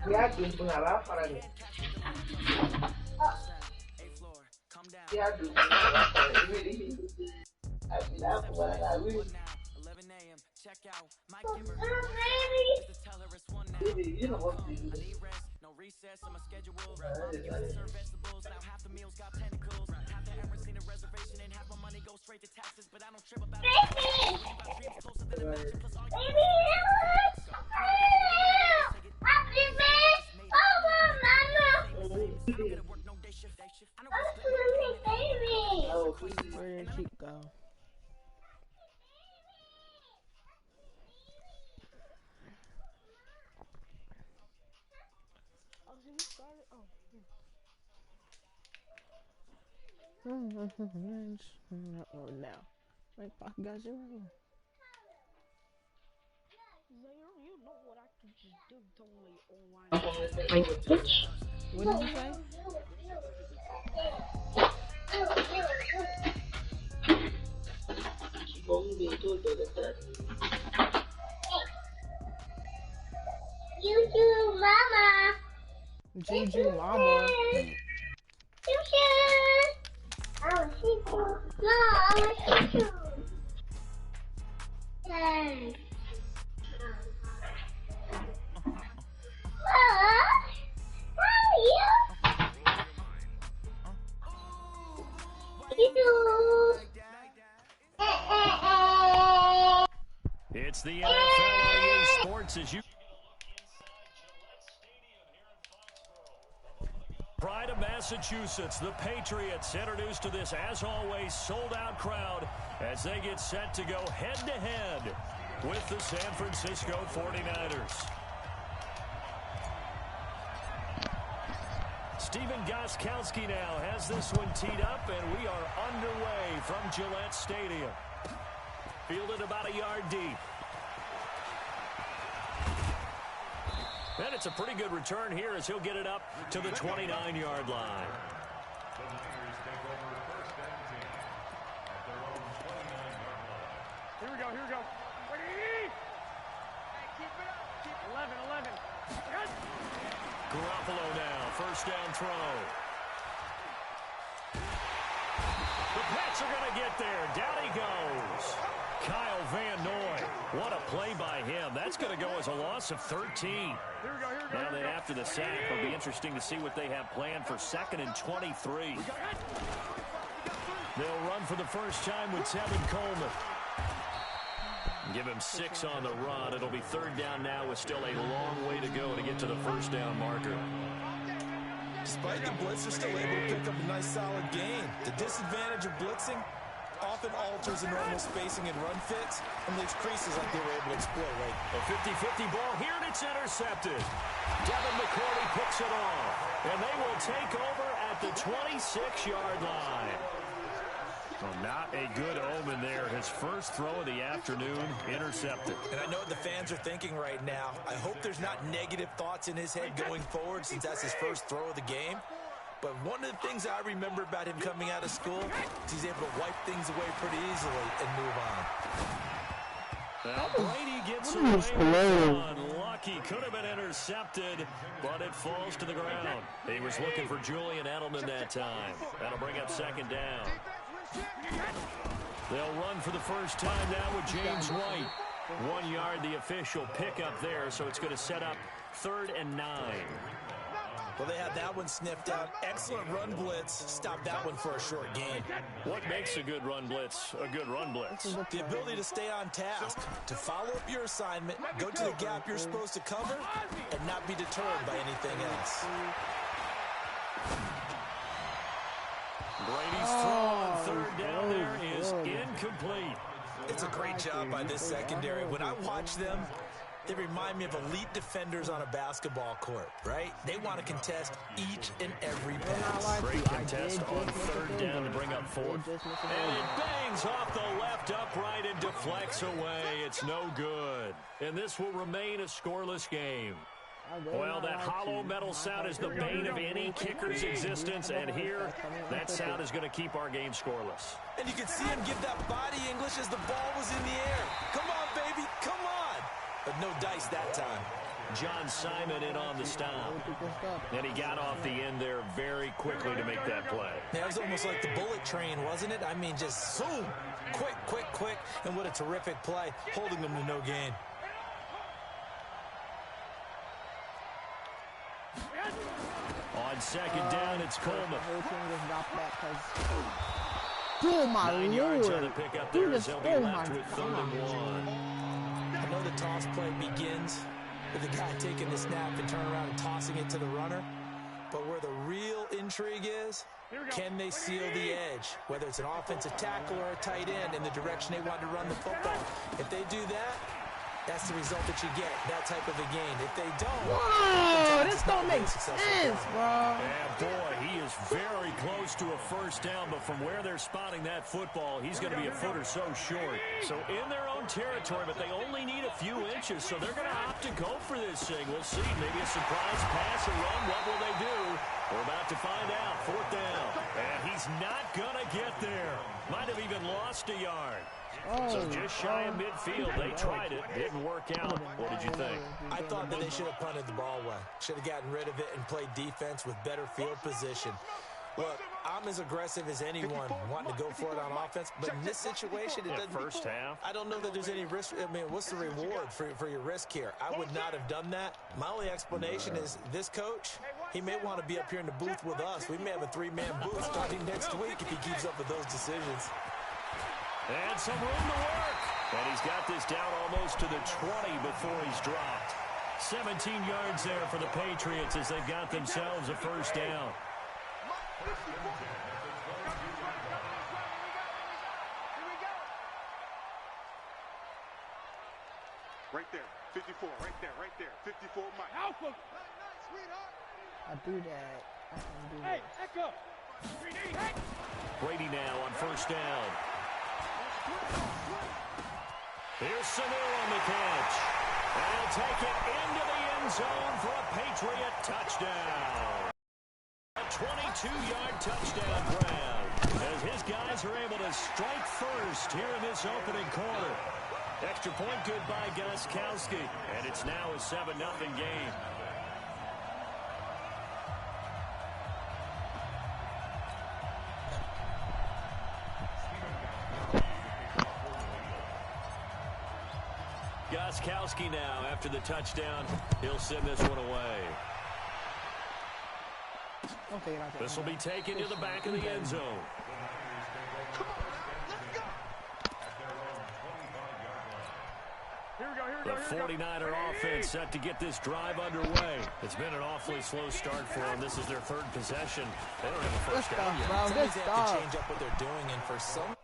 Ya duduk ngalah para nih. Ya duduk ngalah para ini. Abila para ini. Ini nomor tiga. Where did she go? Oh, so you started? Oh. Oh, now. Right, guys, you know what I can just do totally online. What did you say? Juju mama. Juju mama. Juju. I want to see you. No, I want to see you. Hey. It's the NFL Sports as you. Pride of Massachusetts, the Patriots introduced to this, as always, sold-out crowd as they get set to go head-to-head with the San Francisco 49ers. Stephen Gostkowski now has this one teed up, and we are underway from Gillette Stadium. Fielded about a yard deep. And it's a pretty good return here as he'll get it up to the 29-yard line. Here we go, here we go. Keep it up. 11. Garoppolo now, first down throw. The Pats are going to get there. Down he goes. Kyle Van Noy. What a play by him. That's going to go as a loss of 13. Here we go. Now then, after the sack, it'll be interesting to see what they have planned for 2nd and 23. They'll run for the first time with Tevin Coleman. Give him 6 on the run. It'll be 3rd down now with still a long way to go to get to the first down marker. Despite the blitz, they're still able to pick up a nice solid gain. The disadvantage of blitzing often alters the normal spacing and run fits and leaves creases like they were able to exploit, right? A 50-50 ball here, and it's intercepted. Devin McCourty picks it off, and they will take over at the 26-yard line. Well, not a good omen there. His first throw of the afternoon, intercepted. And I know what the fans are thinking right now. I hope there's not negative thoughts in his head going forward since that's his first throw of the game. But one of the things I remember about him coming out of school is he's able to wipe things away pretty easily and move on. Well, Brady gets away. Unlucky. Could have been intercepted, but it falls to the ground. He was looking for Julian Edelman that time. That'll bring up 2nd down. They'll run for the first time now with James White. 1 yard, the official pickup there, so it's going to set up 3rd and 9. Well, they had that one sniffed out. Excellent run blitz. Stopped that one for a short gain. What makes a good run blitz a good run blitz? The ability to stay on task, to follow up your assignment, go to the gap you're supposed to cover, and not be deterred by anything else. Brady's throw on 3rd down there is incomplete. It's a great job by this secondary. When I watch them, they remind me of elite defenders on a basketball court, right? They want to contest each and every pass. Great contest on 3rd down to bring up 4th. And it bangs off the left upright and deflects away. It's no good. And this will remain a scoreless game. Well, that hollow metal sound is the bane of any kicker's existence, and here, that sound is going to keep our game scoreless. And you can see him give that body English as the ball was in the air. Come on, baby, come on. But no dice that time. John Simon in on the stop. And he got off the end there very quickly to make that play. Yeah, it was almost like the bullet train, wasn't it? I mean, just zoom. Quick, quick, quick. And what a terrific play, holding them to no gain. On second down, it's Coleman. Oh my 9 yards on the lord. pickup there as he'll be left with 3rd and 1. I know the toss play begins with the guy taking the snap and turning around and tossing it to the runner. But where the real intrigue is, can they seal the edge? Whether it's an offensive tackle or a tight end in the direction they want to run the football. If they do that, that's the result that you get, that type of a gain. If they don't, Whoa, this don't make sense, bro. And boy, he is very close to a first down, but from where they're spotting that football, he's going to be a foot or so short. So in their own territory, but they only need a few inches, so they're going to opt to go for this thing. We'll see. Maybe a surprise pass or run. What will they do? We're about to find out. 4th down. And he's not going to get there. Might have even lost a yard. So just shy of midfield. They tried it. Didn't work out. What did you think? I thought that they should have punted the ball away. Should have gotten rid of it and played defense with better field position. Look, I'm as aggressive as anyone wanting to go for it on offense, but in this situation, it doesn't. First half. I don't know that there's any risk. I mean, what's the reward for your risk here? I would not have done that. My only explanation is this coach, he may want to be up here in the booth with us. We may have a 3-man booth starting next week if he keeps up with those decisions. And some room to work. And he's got this down almost to the 20 before he's dropped. 17 yards there for the Patriots as they've got themselves a first down. Right there, 54, right there, 54, Mike. Alpha! I do that. I can do Hey, that. Echo! Brady now on first down. Here's Sanu on the catch. And he'll take it into the end zone for a Patriot touchdown. A 22-yard touchdown grab as his guys are able to strike first here in this opening quarter. Extra point good by Gostkowski. And it's now a 7-0 game. Gostkowski now after the touchdown. He'll send this one away. This will be taken to the back of the end zone. The 49er offense set to get this drive underway. It's been an awfully slow start for them. This is their 3rd possession. They don't have a first down yet. Sometimes they have to change up what they're doing, and for some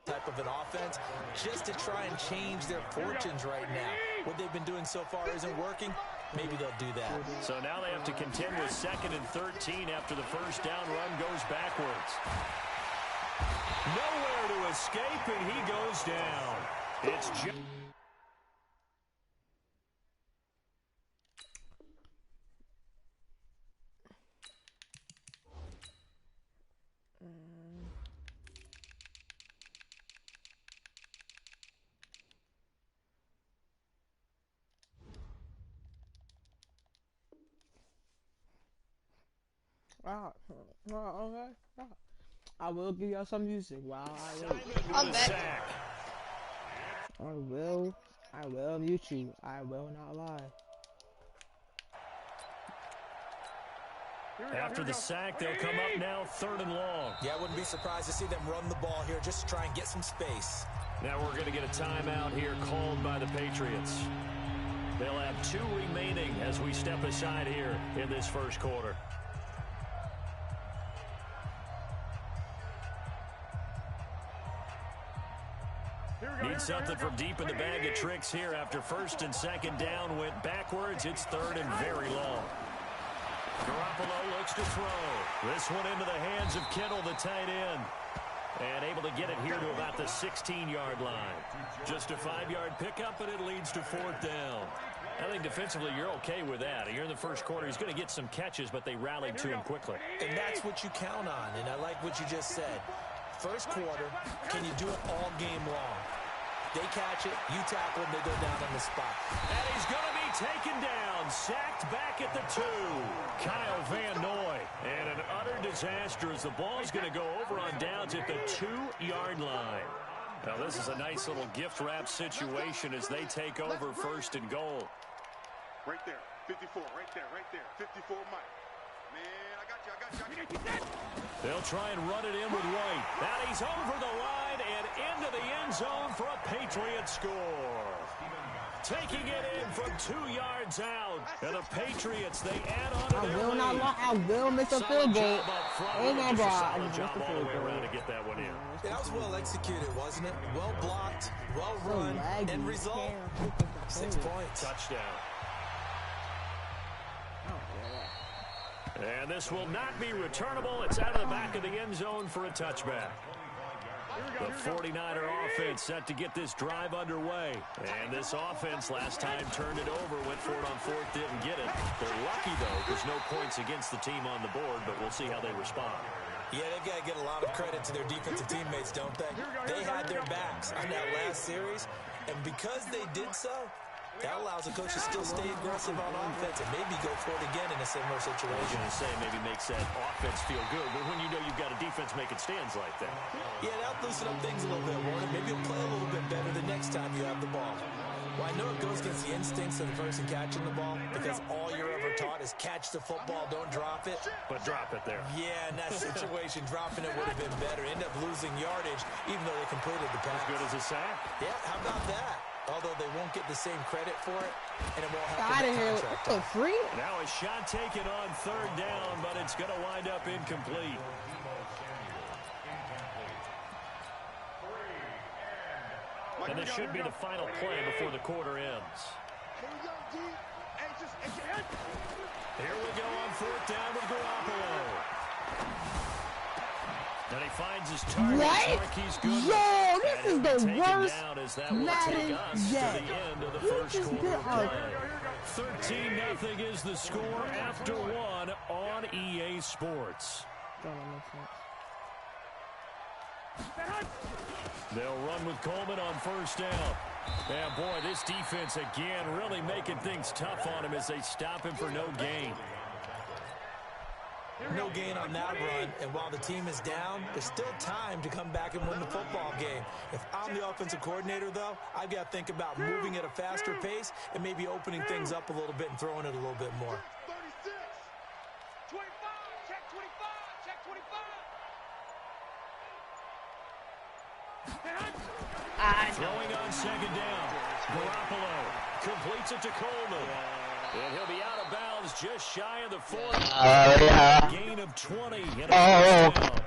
type of an offense, just to try and change their fortunes right now. What they've been doing so far isn't working. Maybe they'll do that. So now they have to contend with 2nd and 13 after the first down run goes backwards. Nowhere to escape, and he goes down. It's just... Okay. I will give y'all some music while I wait. I'm back. I will mute you. I will not lie. After the sack, they'll come up now 3rd and long. Yeah, I wouldn't be surprised to see them run the ball here just to try and get some space. Now we're going to get a timeout here called by the Patriots. They'll have 2 remaining as we step aside here in this first quarter. Need something from deep in the bag of tricks here after 1st and 2nd down went backwards. It's 3rd and very long. Garoppolo looks to throw. This one into the hands of Kittle, the tight end. And able to get it here to about the 16-yard line. Just a 5-yard pickup, and it leads to 4th down. I think defensively you're okay with that. Here in the first quarter, he's going to get some catches, but they rallied to him quickly. And that's what you count on, and I like what you just said. First quarter, can you do it all game long? They catch it, you tackle them, they go down on the spot. And he's going to be taken down, sacked back at the 2. Kyle Van Noy. And an utter disaster as the ball's going to go over on downs at the 2-yard line. Now this is a nice little gift wrap situation as they take over 1st and goal. Right there, 54, right there, 54 Mike. Man, I got you. They'll try and run it in with White. Now he's over the line and into the end zone for a Patriot score. Taking it in from 2 yards out. And the Patriots, they add on to their lead. I will miss a field goal. Oh my God. Solid job all the way around to get that one in. That was well executed, wasn't it? Well blocked, well run, end result, 6 points. Touchdown. And this will not be returnable. It's out of the back of the end zone for a touchback. The 49er offense set to get this drive underway. And this offense last time turned it over, went for it on 4th, didn't get it. They're lucky, though. There's no points against the team on the board, but we'll see how they respond. Yeah, they've got to get a lot of credit to their defensive teammates, don't they? They had their backs on that last series, and because they did so, that allows the coach to still stay aggressive on offense and maybe go for it again in a similar situation. I was going to say maybe makes that offense feel good, but when you know you've got a defense making stands like that. Yeah, that'll loosen up things a little bit, Warren. Maybe you'll play a little bit better the next time you have the ball. Well, I know it goes against the instincts of the person catching the ball because all you're ever taught is catch the football, don't drop it. But drop it there. Yeah, in that situation, dropping it would have been better. End up losing yardage even though they completed the pass. As good as a sack. Yeah, how about that? Although they won't get the same credit for it, and it won't help Out in of the here. contract. For free? Now a shot taken on 3rd down, but it's going to wind up incomplete. And this should be the final play before the quarter ends. Here we go on 4th down with Garoppolo. And he finds his target. What? Yo, this is the worst Madden yet. To the end of the first quarter of play. 13-0 is the score after 1 on EA Sports. They'll run with Coleman on 1st down. And boy, this defense again really making things tough on him as they stop him for no gain. No gain on that run, and while the team is down, there's still time to come back and win the football game. If I'm the offensive coordinator, though, I've got to think about moving at a faster pace and maybe opening things up a little bit and throwing it a little bit more. 36, 25, check 25, check 25. Throwing on 2nd down. Garoppolo completes it to Coleman. And he'll be out of bounds just shy of the 40. Gain of 20. And a first down.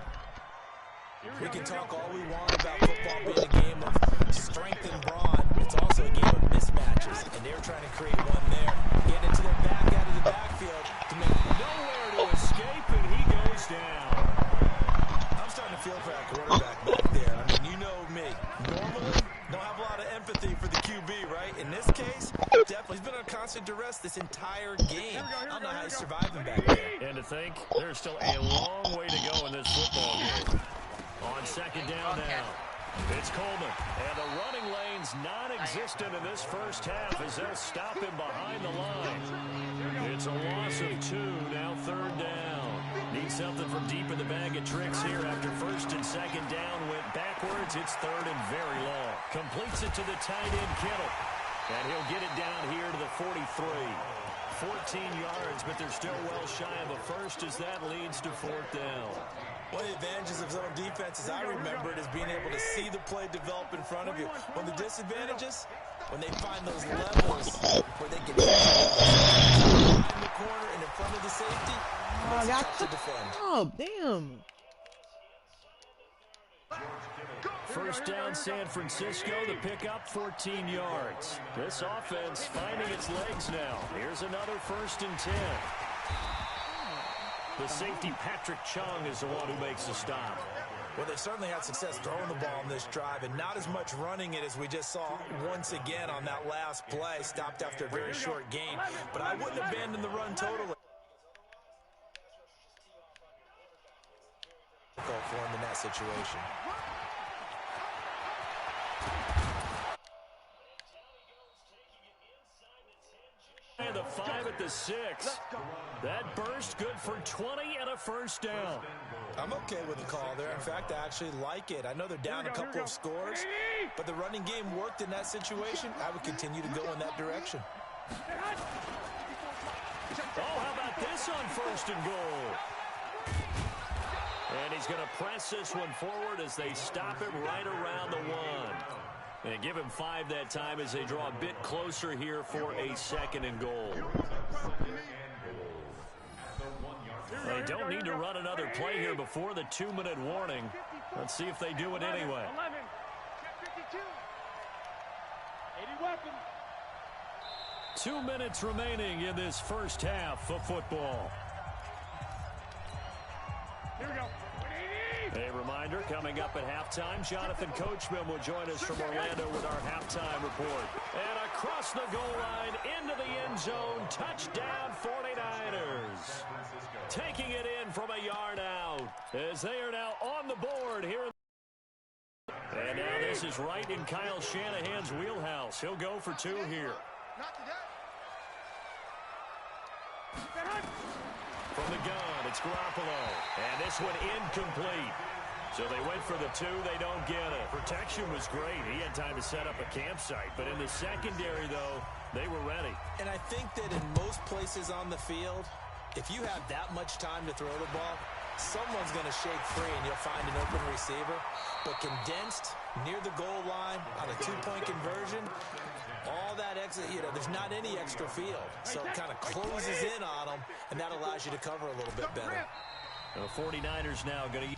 We can talk all we want about football being a game of strength and brawn. It's also a game of mismatches, and they're trying to create one there. Get into their back out of the backfield to make Nowhere to escape, and he goes down. I'm starting to feel for that quarterback back there. I mean, you know me. Normally, don't have a lot of empathy for the QB, right? In this case, definitely. He's been on constant duress this entire game. I don't know how he's surviving back there. And to think, there's still a long way to go in this football game. On 2nd down now, it's Coleman. And the running lane's non-existent in this first half as they'll stop him behind the line. It's a loss of 2, now 3rd down. Need something from deep in the bag of tricks here after 1st and 2nd down went backwards. It's 3rd and very long. Completes it to the tight end, Kittle. And he'll get it down here to the 43. 14 yards, but they're still well shy of a first as that leads to 4th down. One of the advantages of zone defense, as I remember it, is being able to see the play develop in front of you. One of the disadvantages, when they find those levels where they can in the corner and in front of the safety, it's tough to defend. Oh, damn. First down, San Francisco. The pickup, 14 yards. This offense finding its legs now. Here's another 1st and 10. The safety, Patrick Chung, is the one who makes the stop. Well, they certainly had success throwing the ball in this drive and not as much running it as we just saw once again on that last play. Stopped after a very short gain. But I wouldn't abandon the run totally. Go for him in that situation. And the 5 at the 6. That burst good for 20 and a first down. I'm okay with the call there. In fact, I actually like it. I know they're down a couple of scores, but the running game worked in that situation. I would continue to go in that direction. Oh, how about this on first and goal? And he's going to press this one forward as they stop him right around the 1. And give him 5 that time as they draw a bit closer here for a second and goal. They don't need to run another play here before the 2-minute warning. Let's see if they do it anyway. 2 minutes remaining in this first half of football. Here we go. A reminder, coming up at halftime, Jonathan Coachman will join us from Orlando with our halftime report. And across the goal line, into the end zone, touchdown 49ers. Taking it in from a yard out as they are now on the board here. And now this is right in Kyle Shanahan's wheelhouse. He'll go for 2 here. From the gun, it's Garoppolo. And this one incomplete. So they went for the 2. They don't get it. Protection was great. He had time to set up a campsite. But in the secondary, though, they were ready. And I think that in most places on the field, if you have that much time to throw the ball, someone's going to shake free and you'll find an open receiver. But condensed, near the goal line, on a 2-point conversion, all that exit, there's not any extra field. So it kind of closes in on them, and that allows you to cover a little bit better. The 49ers now going to...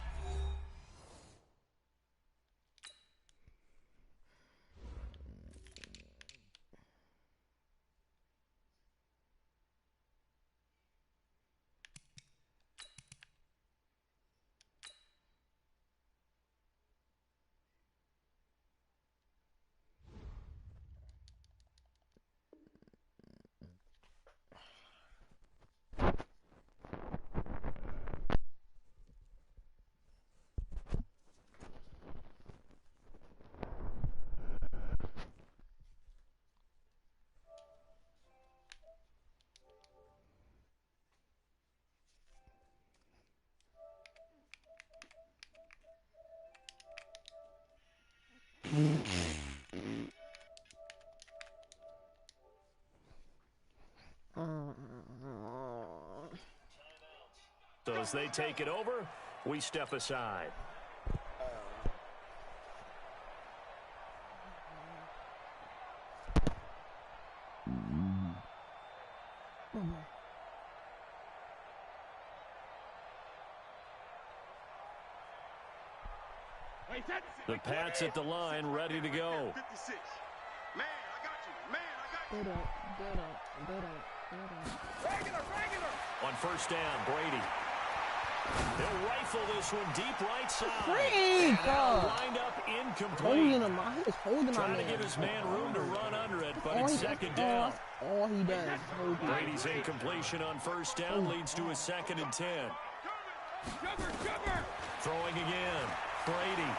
So as they take it over, we step aside. The Pats at the line, ready to go. 56. Man, I got you. Man, I got you. On first down, Brady. He'll rifle this one deep right side. Freak! Lined up incomplete. Holding him. He's holding Trying to give his man room to run under it, but it's second down. All he does is hold him. Brady's incompletion on first down leads to a 2nd and 10. Throwing again. Brady.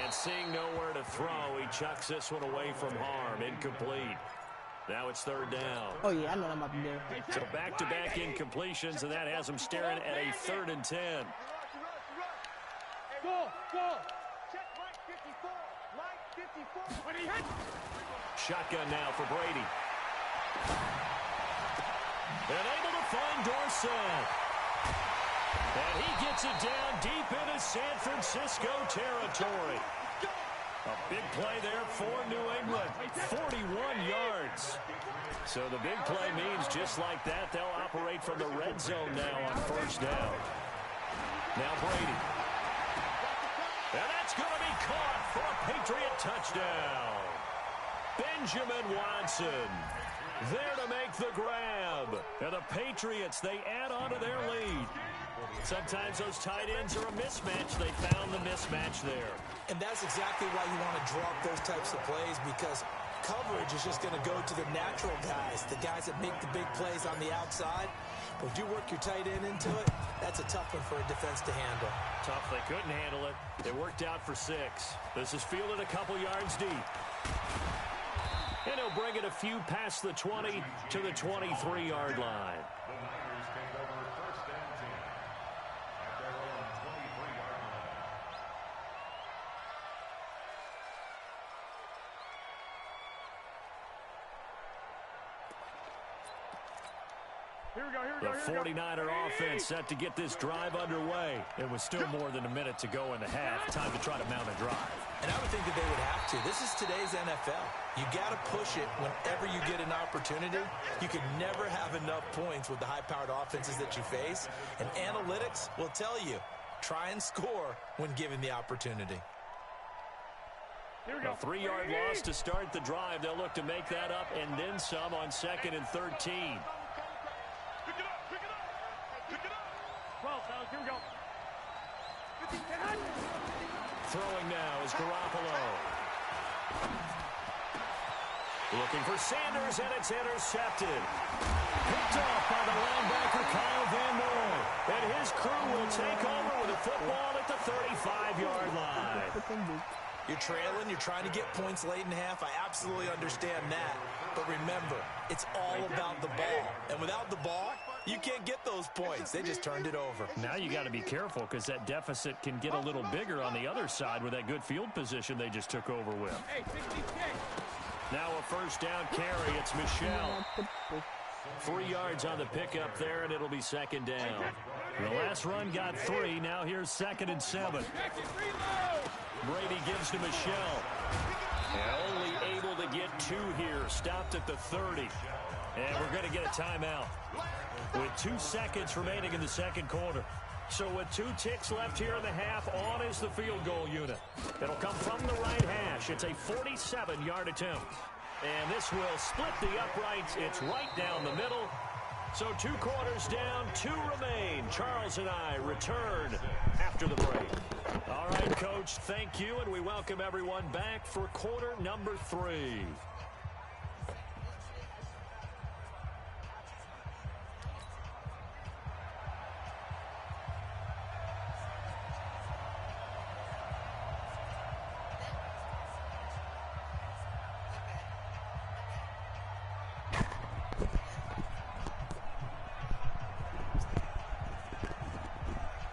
And seeing nowhere to throw, he chucks this one away from harm. Incomplete. Now it's 3rd down. Oh, yeah, I know what I'm about to do. So back-to-back incompletions, and that has him staring at a 3rd and 10. Go! Check Mike 54. Mike 54. Shotgun now for Brady. And able to find Dorsett. And he gets it down deep into San Francisco territory. A big play there for New England. 41 yards. So the big play means just like that, they'll operate from the red zone now on first down. Now Brady. And that's going to be caught for a Patriot touchdown. Benjamin Watson there to make the grab. And the Patriots, they add on to their lead. Sometimes those tight ends are a mismatch. They found the mismatch there. And that's exactly why you want to drop those types of plays, because coverage is just going to go to the natural guys, the guys that make the big plays on the outside. But if you work your tight end into it, that's a tough one for a defense to handle. Tough. They couldn't handle it. It worked out for 6. This is fielded a couple yards deep. And he'll bring it a few past the 20 to the 23-yard line. The 49er offense set to get this drive underway. It was still more than a minute to go in the half. Time to try to mount a drive. And I would think that they would have to. This is today's NFL. You got to push it whenever you get an opportunity. You can never have enough points with the high-powered offenses that you face. And analytics will tell you, try and score when given the opportunity. A 3-yard loss to start the drive. They'll look to make that up and then some on 2nd and 13. Throwing now is Garoppolo. Looking for Sanders, and it's intercepted. Picked off by the linebacker Kyle Van Noy. And his crew will take over with a football at the 35-yard line. You're trailing, you're trying to get points late in half. I absolutely understand that. But remember, it's all about the ball. And without the ball, you can't get those points. They just turned it over. Now you got to be careful because that deficit can get a little bigger on the other side with that good field position they just took over with. Now a first down carry. It's Michelle. 3 yards on the pickup there, and it'll be 2nd down. The last run got 3. Now here's 2nd and 7. Brady gives to Michelle. And only able to get 2 here. Stopped at the 30. And we're going to get a timeout with 2 seconds remaining in the 2nd quarter. So with 2 ticks left here in the half, on is the field goal unit. It'll come from the right hash. It's a 47-yard attempt. And this will split the uprights. It's right down the middle. So 2 quarters down, 2 remain. Charles and I return after the break. All right, Coach, thank you, and we welcome everyone back for quarter number 3.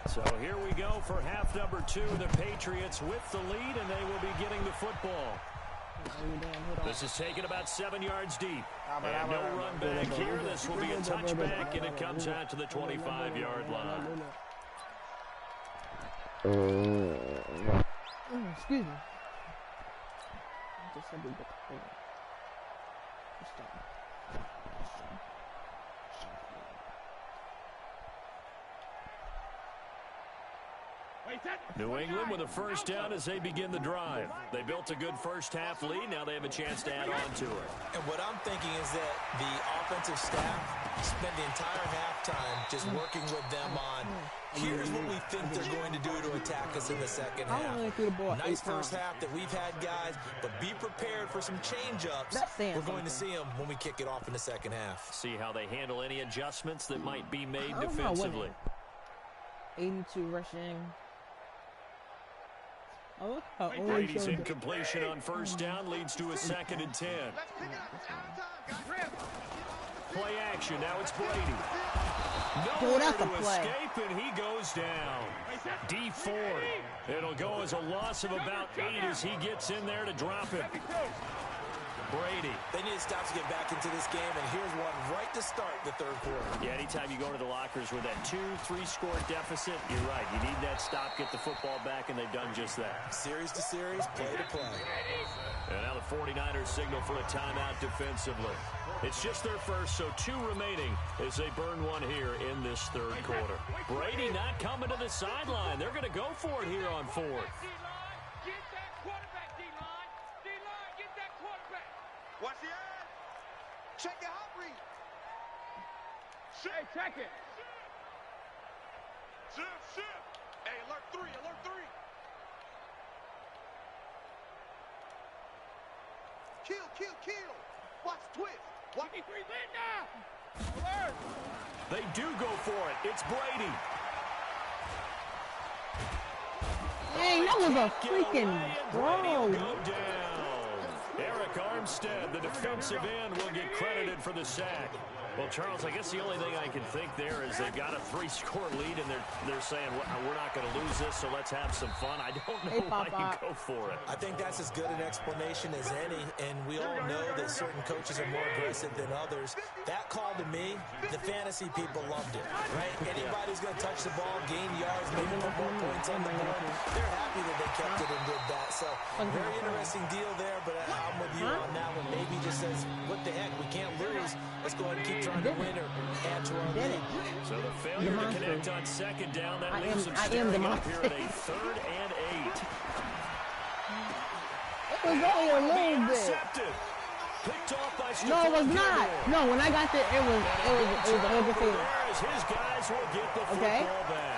So here we go for half number 2. The Patriots with the lead, and they will be getting the football. This is taken about 7 yards deep. And no run back here. This will be a touchback, and it comes out to the 25-yard line. Excuse me. New England with a first down as they begin the drive. They built a good first half lead. Now they have a chance to add on to it. And what I'm thinking is that the offensive staff spent the entire halftime just working with them on, here's what we think they're going to do to attack us in the second half. Nice first half that we've had, guys, but be prepared for some change-ups. We're going to see them when we kick it off in the second half. See how they handle any adjustments that might be made defensively. 82 rushing. Oh, Brady's incompletion on first down leads to a 2nd and 10. Play action. Now it's Brady. Nowhere to escape, and he goes down. D Ford. It'll go as a loss of about 8 as he gets in there to drop it. Brady. They need to stop to get back into this game, and here's one right to start the 3rd quarter. Yeah, anytime you go to the lockers with that 2-3 score deficit, you're right. You need that stop, get the football back, and they've done just that. Series to series, play to play. And now the 49ers signal for a timeout defensively. It's just their first, so 2 remaining as they burn one here in this 3rd quarter. Brady not coming to the sideline. They're going to go for it here on 4th. Watch the end. Check the hot read. Hey, check it. Shift. Hey, alert 3, alert 3. Kill. Watch twist. Watch. They do go for it. It's Brady. Dang, that was a freaking Brady will throw. go down. Eric Armstead, the defensive end, will get credited for the sack. Well, Charles, I guess the only thing I can think there is they've got a 3-score lead, and they're saying, we're not going to lose this, so let's have some fun. I don't know why you go for it. I think that's as good an explanation as any, and we all know that certain coaches are more aggressive than others. That call to me, the fantasy people loved it, right? Anybody who's going to touch the ball, gain yards, maybe put more points on the board, they're happy that they kept it and did that. So, very interesting deal there, but I'm with you on that one. Maybe just says, what the heck, we can't lose. Let's go ahead and keep trying to win or add to our lead. So the failure to connect on second down, that leaves them staring up here at a 3rd and 8. It was only a little bit. Intercepted. Picked off by No, it was not. No, when I got there, it was a whole thing. His guys will get the football back.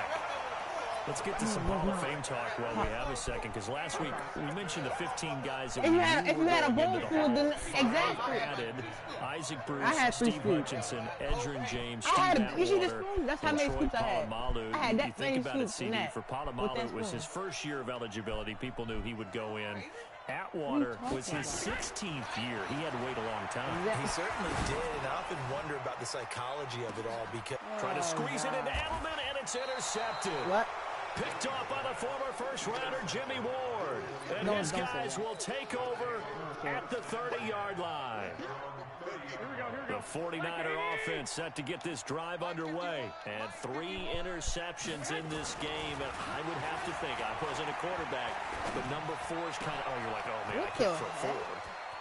Let's get to some Hall of Fame talk while we have a second, because last week we mentioned the 15 guys that If you had a bowl full, then exactly. Added Isaac Bruce, Steve Hutchinson, Edgerrin James, Steve Atwater, that's how many scoops I had. Polamalu. I had that you think many about it, scoops CD, for Polamalu, it was his first year of eligibility. People knew he would go in. Atwater was his 16th year. He had to wait a long time. He certainly did, and I often wonder about the psychology of it all because... Trying to squeeze it into Edelman, and it's intercepted. What? Picked off by the former first-rounder Jimmy Ward. And his guys will take over at the 30-yard line. The 49er offense set to get this drive underway. And 3 interceptions in this game. And I would have to think, I wasn't a quarterback, but number 4 is kind of, you're like, oh, man, I can't throw forward.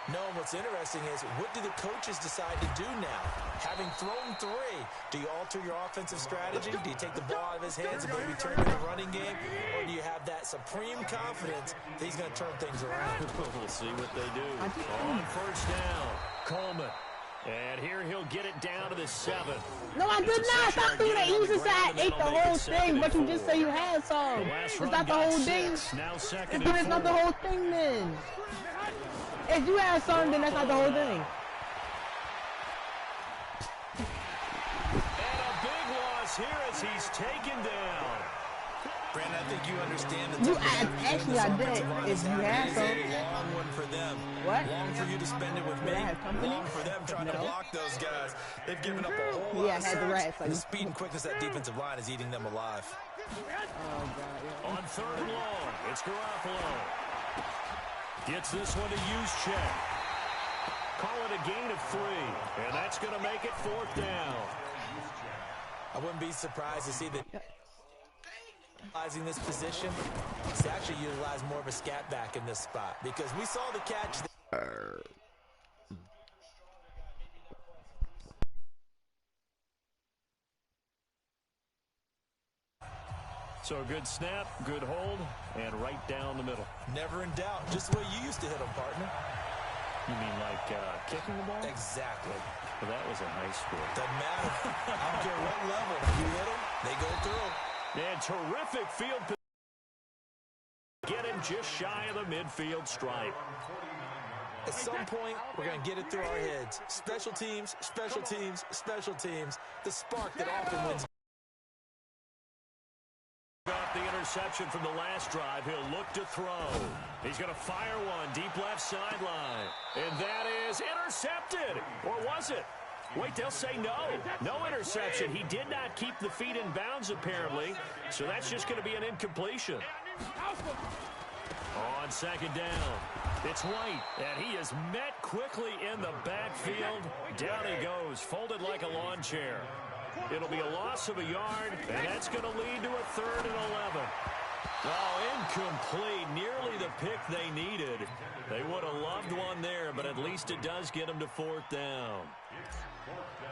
No, what's interesting is, what do the coaches decide to do now? Having thrown 3, do you alter your offensive strategy? Do you take the ball out of his hands and maybe turn it into a running game? Or do you have that supreme confidence that he's going to turn things around? We'll see what they do. On first down, Coleman. And here he'll get it down to the 7. No, I did not. Stop doing that. You just said I ate the whole thing, but you just say you had some. It's not the whole thing. Now second Then it's not the whole thing then. If you had some, then that's not the whole thing. And a big loss here as he's taken down. Brandon, I think you understand the Actually, I did. If you had some. It's a long one for them. What? Long for you to spend it with me. Long for them trying to block those guys. They've given up a whole lot of sacks. And the speed and quickness of that defensive line is eating them alive. Oh, God. Yeah. On 3rd and long, it's Garoppolo. Gets this one to Juszczyk. Call it a gain of 3, and that's going to make it 4th down. I wouldn't be surprised to see that utilizing this position. He's actually utilized more of a scat back in this spot because we saw the catch. So a good snap, good hold, and right down the middle. Never in doubt. Just the way you used to hit them, partner. You mean like kicking the ball? Exactly. Well, that was in high school. Doesn't matter. I don't care what level. You hit them, they go through. And terrific field position. Get him just shy of the midfield stripe. At some point, we're going to get it through our heads. Special teams, special teams, special teams. The spark that often wins. Got the interception from the last drive. He'll look to throw. He's going to fire one deep left sideline. And that is intercepted. Or was it? Wait, they'll say no. No interception. He did not keep the feet in bounds, apparently. So that's just going to be an incompletion. On second down, it's White, and he is met quickly in the backfield. Down he goes, folded like a lawn chair. It'll be a loss of a yard, and that's going to lead to a 3rd and 11. Oh, incomplete. Nearly the pick they needed. They would have loved one there, but at least it does get them to 4th down.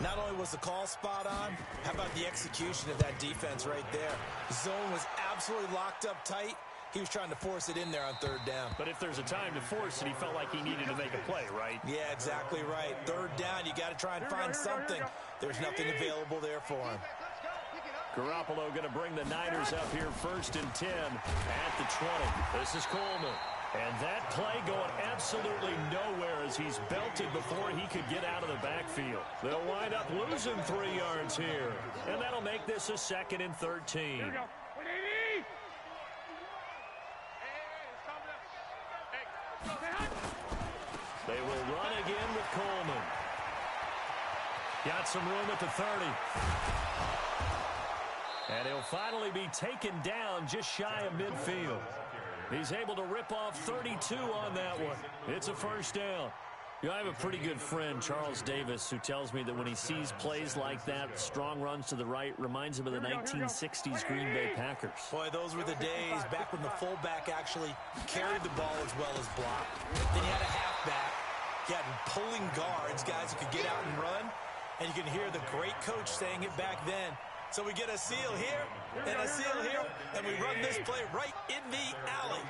Not only was the call spot on, how about the execution of that defense right there? Zone was absolutely locked up tight. He was trying to force it in there on 3rd down. But if there's a time to force it, he felt like he needed to make a play, right? Yeah, exactly right. 3rd down, you got to try and find something. There's nothing available there for him. Garoppolo going to bring the Niners up here 1st and 10 at the 20. This is Coleman. And that play going absolutely nowhere as he's belted before he could get out of the backfield. They'll wind up losing 3 yards here. And that'll make this a 2nd and 13. Here we go. They will run again with Coleman. Got some room at the 30. And he'll finally be taken down just shy of midfield. He's able to rip off 32 on that one. It's a 1st down. You know, I have a pretty good friend, Charles Davis, who tells me that when he sees plays like that, strong runs to the right, reminds him of the 1960s Green Bay Packers. Boy, those were the days back when the fullback actually carried the ball as well as blocked. Then you had a halfback. You had pulling guards, guys who could get out and run. And you can hear the great coach saying it back then. So we get a seal here and a seal here, and we run this play right in the alley.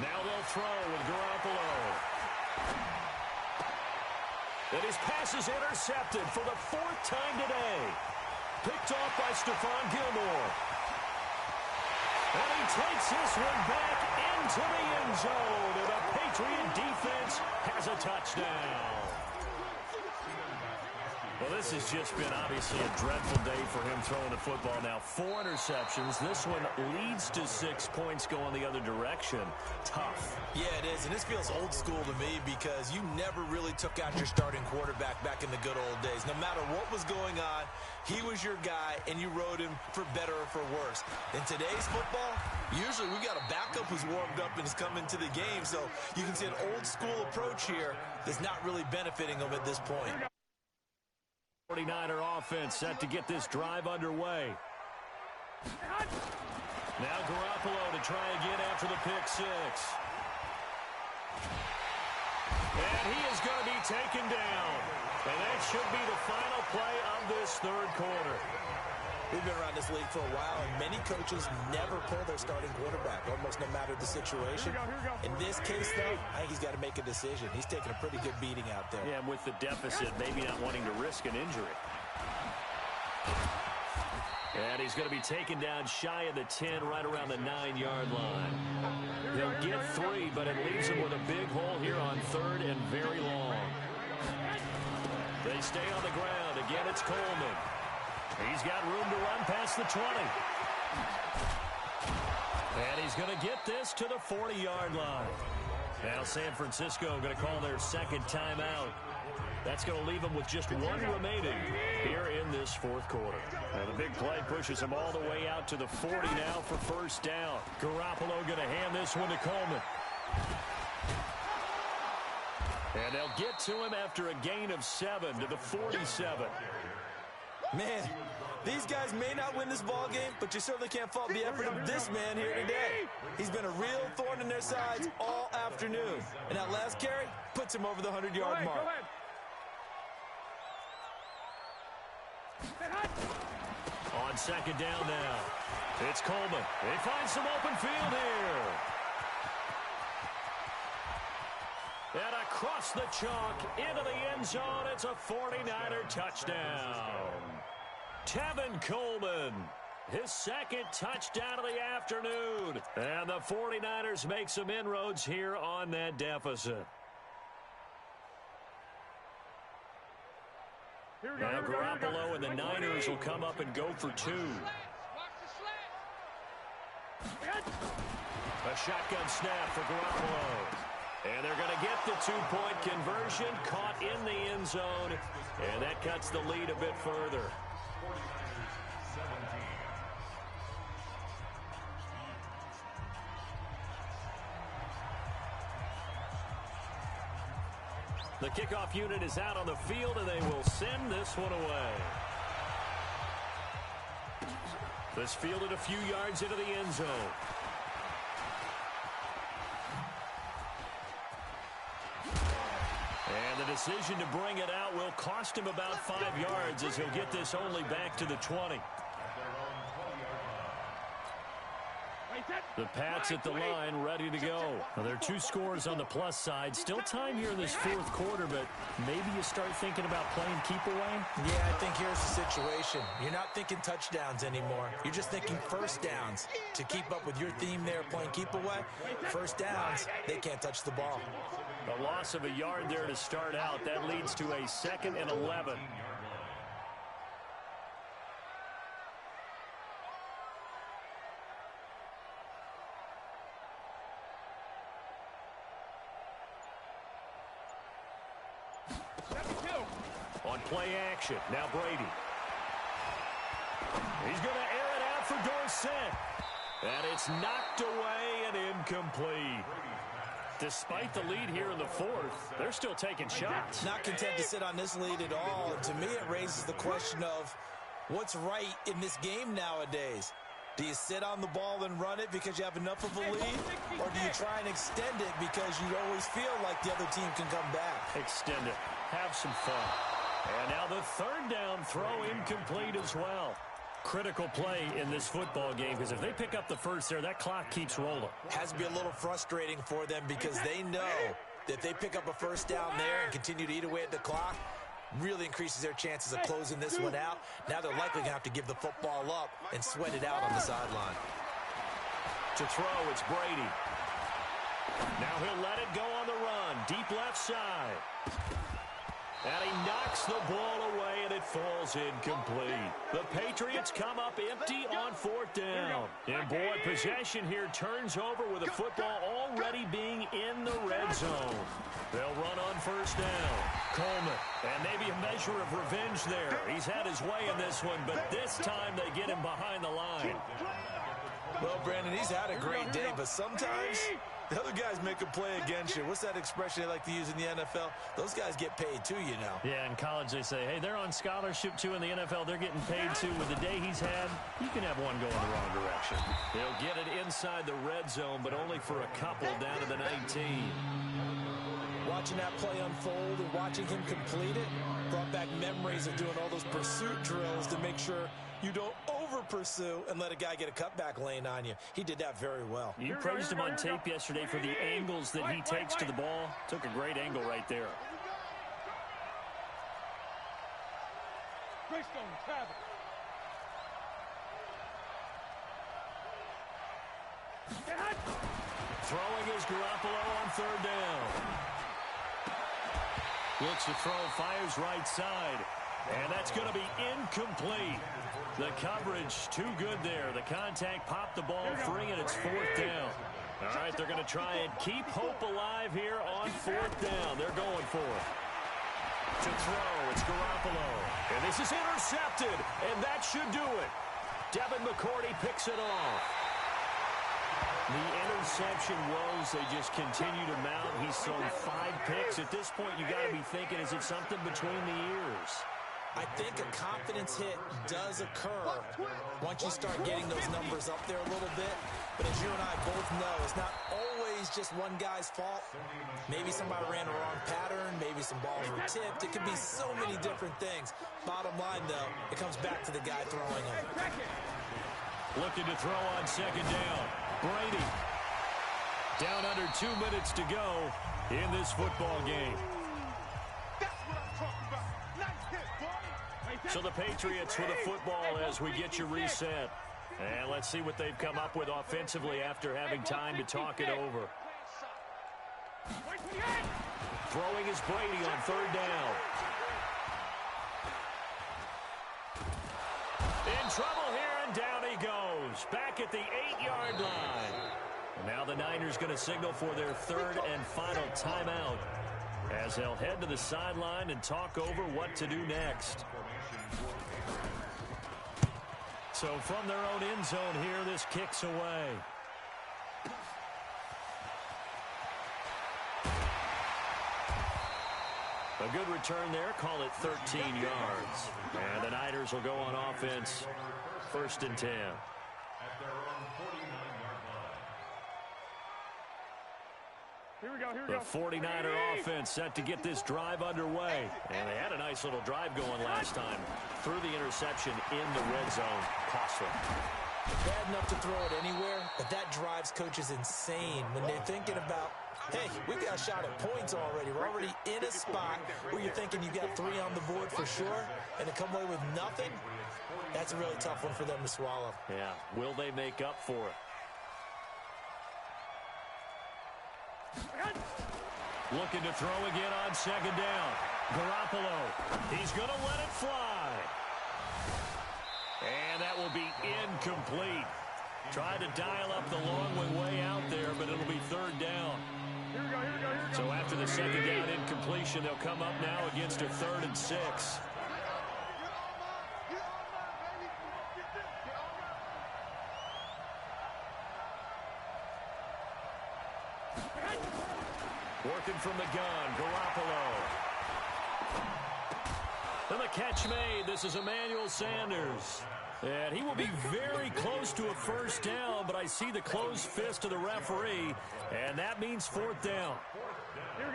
Now they'll throw with Garoppolo. And his pass is intercepted for the 4th time today. Picked off by Stephon Gilmore. And he takes this one back into the end zone. And the Patriot defense has a touchdown. Well, this has just been obviously a dreadful day for him throwing the football. Now 4 interceptions. This one leads to 6 points going the other direction. Tough. Yeah, it is, and this feels old school to me because you never really took out your starting quarterback back in the good old days. No matter what was going on, he was your guy, and you rode him for better or for worse. In today's football, usually we got a backup who's warmed up and is coming to the game, so you can see an old school approach here that's not really benefiting him at this point. 49er offense set to get this drive underway. Now Garoppolo to try again after the pick 6. And he is going to be taken down. And that should be the final play of this 3rd quarter. We've been around this league for a while, and many coaches never pull their starting quarterback, almost no matter the situation. In this case, though, I think he's got to make a decision. He's taking a pretty good beating out there. Yeah, with the deficit, maybe not wanting to risk an injury. And he's going to be taken down shy of the 10, right around the 9-yard line. He'll get 3, but it leaves him with a big hole here on 3rd and very long. They stay on the ground. Again, it's Coleman. He's got room to run past the 20. And he's going to get this to the 40-yard line. Now San Francisco going to call their 2nd timeout. That's going to leave them with just 1 remaining here in this 4th quarter. And the big play pushes him all the way out to the 40 now for 1st down. Garoppolo going to hand this one to Coleman. And they'll get to him after a gain of 7 to the 47. Man, these guys may not win this ball game, but you certainly can't fault the effort of this man here today. He's been a real thorn in their sides all afternoon. And that last carry puts him over the 100-yard mark. On 2nd down now, it's Coleman. They find some open field here. And across the chalk into the end zone, it's a 49er touchdown. Tevin Coleman, his 2nd touchdown of the afternoon. And the 49ers make some inroads here on that deficit. Now Garoppolo and the Niners will come up and go for 2. A shotgun snap for Garoppolo. And they're going to get the 2-point conversion, caught in the end zone, and that cuts the lead a bit further. The kickoff unit is out on the field, and they will send this one away. This fielded a few yards into the end zone. And the decision to bring it out will cost him about 5 yards as he'll get this only back to the 20. The Pats at the line, ready to go. Well, there are 2 scores on the plus side. Still time here in this 4th quarter, but maybe you start thinking about playing keep away? Yeah, I think here's the situation. You're not thinking touchdowns anymore. You're just thinking first downs. To keep up with your theme there, playing keep away, first downs, they can't touch the ball. A loss of a yard there to start out. That leads to a 2nd and 11. On play action, now Brady. He's going to air it out for Dorsett. And it's knocked away and incomplete. Despite the lead here in the 4th, they're still taking shots. Not content to sit on this lead at all. And to me, it raises the question of what's right in this game nowadays. Do you sit on the ball and run it because you have enough of a lead? Or do you try and extend it because you always feel like the other team can come back? Extend it. Have some fun. And now the 3rd down throw incomplete as well. Critical play in this football game because if they pick up the first there, that clock keeps rolling. Has to be a little frustrating for them because they know that if they pick up a first down there and continue to eat away at the clock, really increases their chances of closing this one out. Now they're likely going to have to give the football up and sweat it out on the sideline. To throw, it's Brady. Now he'll let it go on the run. Deep left side. And he knocks the ball away, and it falls incomplete. The Patriots come up empty on 4th down. And, boy, possession here turns over with the football already being in the red zone. They'll run on 1st down. Coleman, and maybe a measure of revenge there. He's had his way in this one, but this time they get him behind the line. Well, Brandon, he's had a great day, but sometimes the other guys make a play against you. What's that expression they like to use in the NFL? Those guys get paid too, you know. Yeah, in college they say, hey, they're on scholarship too. In the NFL, they're getting paid too. With the day he's had, you can have one go in the wrong direction. They'll get it inside the red zone, but only for a couple down to the 19. Watching that play unfold and watching him complete it brought back memories of doing all those pursuit drills to make sure you don't over-pursue and let a guy get a cutback lane on you. He did that very well. You praised him on tape yesterday for the angles that he takes to the ball. Took a great angle right there. Throwing is Garoppolo on 3rd down. Looks to throw, fires right side. And that's going to be incomplete. The coverage too good there. The contact popped the ball free, and it's 4th down. All right, they're going to try and keep hope alive here on 4th down. They're going for it. To throw, it's Garoppolo. And this is intercepted, and that should do it. Devin McCourty picks it off. The interception woes, they just continue to mount. He's thrown 5 picks. At this point, you got to be thinking, is it something between the ears? I think a confidence hit does occur once you start getting those numbers up there a little bit. But as you and I both know, it's not always just one guy's fault. Maybe somebody ran the wrong pattern. Maybe some balls were tipped. It could be so many different things. Bottom line, though, it comes back to the guy throwing them. Looking to throw on 2nd down. Brady. Down under 2 minutes to go in this football game. So the Patriots with a football as we get you reset. And let's see what they've come up with offensively after having time to talk it over. Throwing is Brady on 3rd down. In trouble here, and down he goes. Back at the 8-yard line. Now the Niners going to signal for their 3rd and final timeout as they'll head to the sideline and talk over what to do next. So from their own end zone here, this kicks away. A good return there, call it 13 yards. And the Niners will go on offense, 1st and 10. Here we go, here we The go. 49er offense set to get this drive underway. And they had a nice little drive going last time. Through the interception in the red zone. Costly. Bad enough to throw it anywhere, but that drives coaches insane when they're thinking about, hey, we've got a shot at points already. We're already in a spot where you're thinking you got 3 on the board for sure, and to come away with nothing, that's a really tough one for them to swallow. Yeah, will they make up for it? Looking to throw again on second down. Garoppolo, he's going to let it fly. And that will be incomplete. Tried to dial up the long way out there, but it'll be third down. So after the second down incompletion, they'll come up now against a 3rd and 6. Working from the gun, Garoppolo. And the catch made. This is Emmanuel Sanders. And he will be very close to a first down, but I see the closed fist of the referee, and that means 4th down.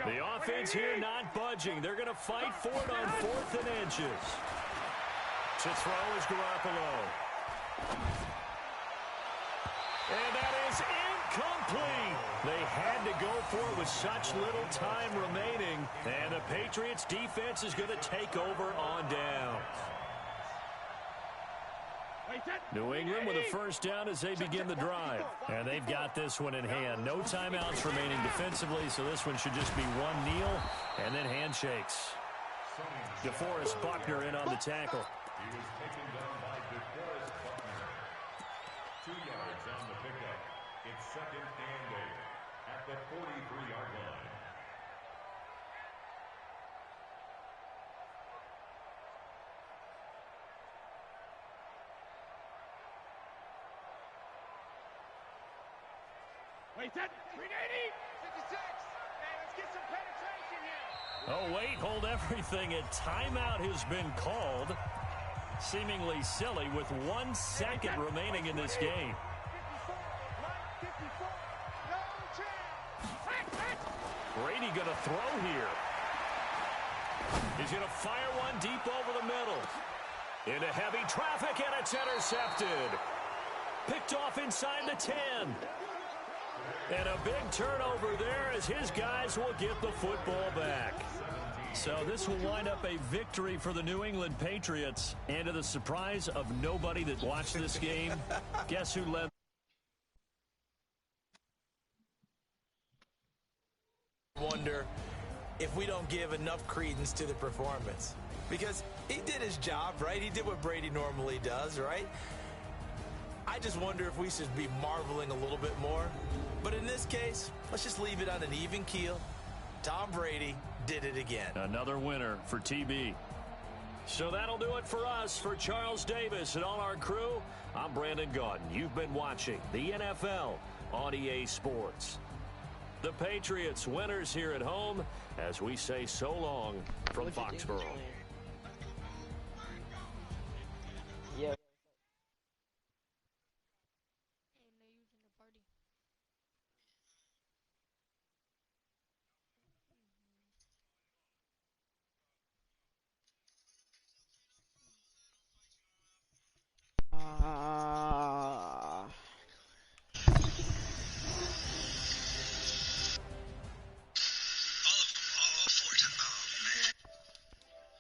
The offense here not budging. They're going to fight for it on 4th and inches. To throw is Garoppolo. And that is incomplete. They had to go for it with such little time remaining, and the Patriots defense is going to take over on downs. New England with a first down as they begin the drive. And they've got this one in hand. No timeouts remaining defensively, so this one should just be one kneel and then handshakes. DeForest Buckner in on the tackle. He was taken down by DeForest Buckner. 2 yards on the pickup. It's 2nd and 8 at the 43-yard line. Wait, that 380. 56. Hey, let's get some penetration here. Oh, wait, hold everything. A timeout has been called. Seemingly silly with 1 second remaining in this game. 54. No chance. Brady going to throw here. He's going to fire one deep over the middle. Into heavy traffic, and it's intercepted. Picked off inside the 10. And a big turnover there as his guys will get the football back. So this will wind up a victory for the New England Patriots. And to the surprise of nobody that watched this game, guess who led? Wonder if we don't give enough credence to the performance. Because he did his job, right? He did what Brady normally does, right? I just wonder if we should be marveling a little bit more. But in this case, let's just leave it on an even keel. Tom Brady did it again. Another winner for TB. So that'll do it for us. For Charles Davis and all our crew, I'm Brandon Gaudin. You've been watching the NFL on EA Sports. The Patriots winners here at home as we say so long from Foxborough.